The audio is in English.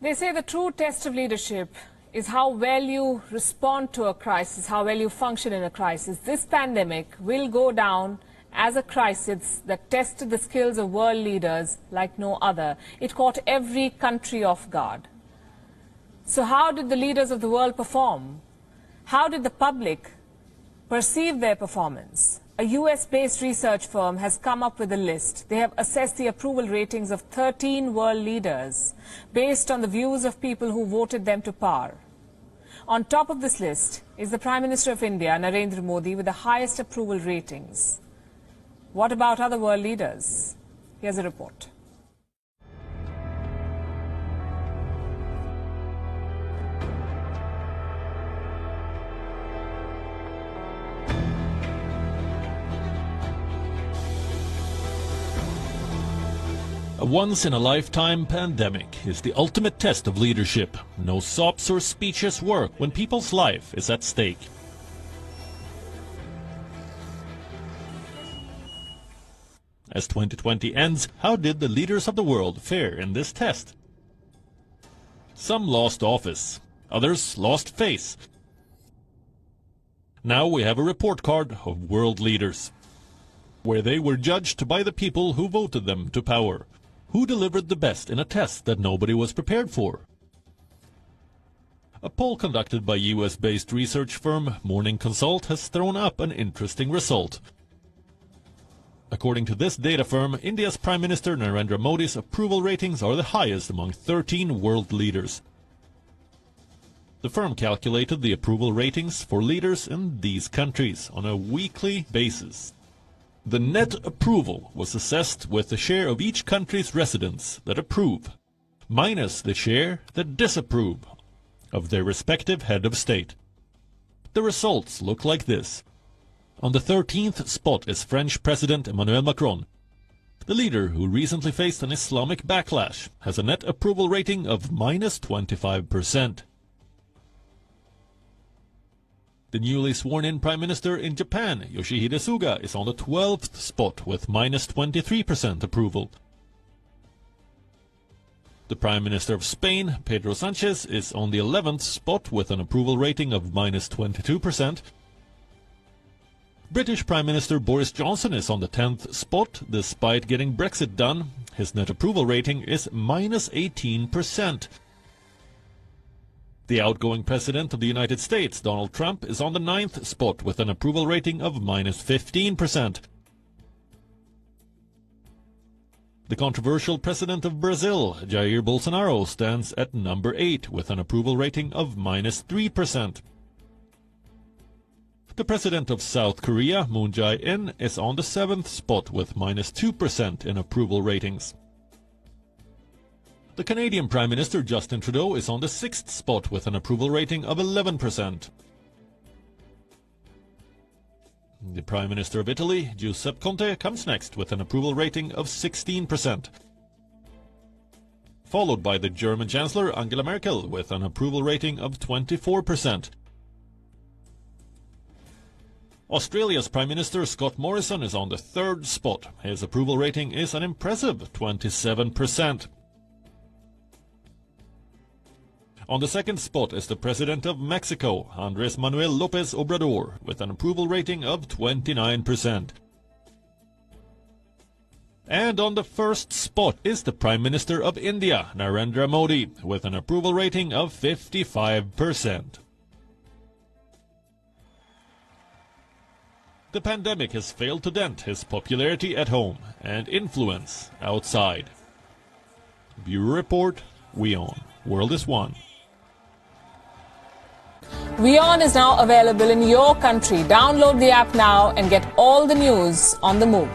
They say the true test of leadership is how well you respond to a crisis, how well you function in a crisis. This pandemic will go down as a crisis that tested the skills of world leaders like no other. It caught every country off guard. So how did the leaders of the world perform? How did the public perceive their performance? A US-based research firm has come up with a list. They have assessed the approval ratings of 13 world leaders based on the views of people who voted them to power. On top of this list is the Prime Minister of India, Narendra Modi, with the highest approval ratings. What about other world leaders? Here's a report. A once-in-a-lifetime pandemic is the ultimate test of leadership. No sops or speeches work when people's life is at stake. As 2020 ends, how did the leaders of the world fare in this test? Some lost office, others lost face. Now we have a report card of world leaders, where they were judged by the people who voted them to power. Who delivered the best in a test that nobody was prepared for? A poll conducted by US-based research firm Morning Consult has thrown up an interesting result. According to this data firm, India's Prime Minister Narendra Modi's approval ratings are the highest among 13 world leaders. The firm calculated the approval ratings for leaders in these countries on a weekly basis. The net approval was assessed with the share of each country's residents that approve, minus the share that disapprove of their respective head of state. The results look like this. On the 13th spot is French President Emmanuel Macron. The leader, who recently faced an Islamic backlash, has a net approval rating of minus 25%. The newly sworn-in Prime Minister in Japan, Yoshihide Suga, is on the 12th spot with minus 23% approval. The Prime Minister of Spain, Pedro Sanchez, is on the 11th spot with an approval rating of minus 22%. British Prime Minister Boris Johnson is on the 10th spot. Despite getting Brexit done, his net approval rating is minus 18%. The outgoing President of the United States, Donald Trump, is on the 9th spot with an approval rating of minus 15%. The controversial President of Brazil, Jair Bolsonaro, stands at number 8 with an approval rating of minus 3%. The President of South Korea, Moon Jae-in, is on the 7th spot with minus 2% in approval ratings. The Canadian Prime Minister Justin Trudeau is on the 6th spot with an approval rating of 11%. The Prime Minister of Italy, Giuseppe Conte, comes next with an approval rating of 16%. Followed by the German Chancellor Angela Merkel with an approval rating of 24%. Australia's Prime Minister Scott Morrison is on the 3rd spot. His approval rating is an impressive 27%. On the 2nd spot is the President of Mexico, Andrés Manuel López Obrador, with an approval rating of 29%. And on the 1st spot is the Prime Minister of India, Narendra Modi, with an approval rating of 55%. The pandemic has failed to dent his popularity at home and influence outside. Bureau Report, WION. World is One. WION is now available in your country. Download the app now and get all the news on the move.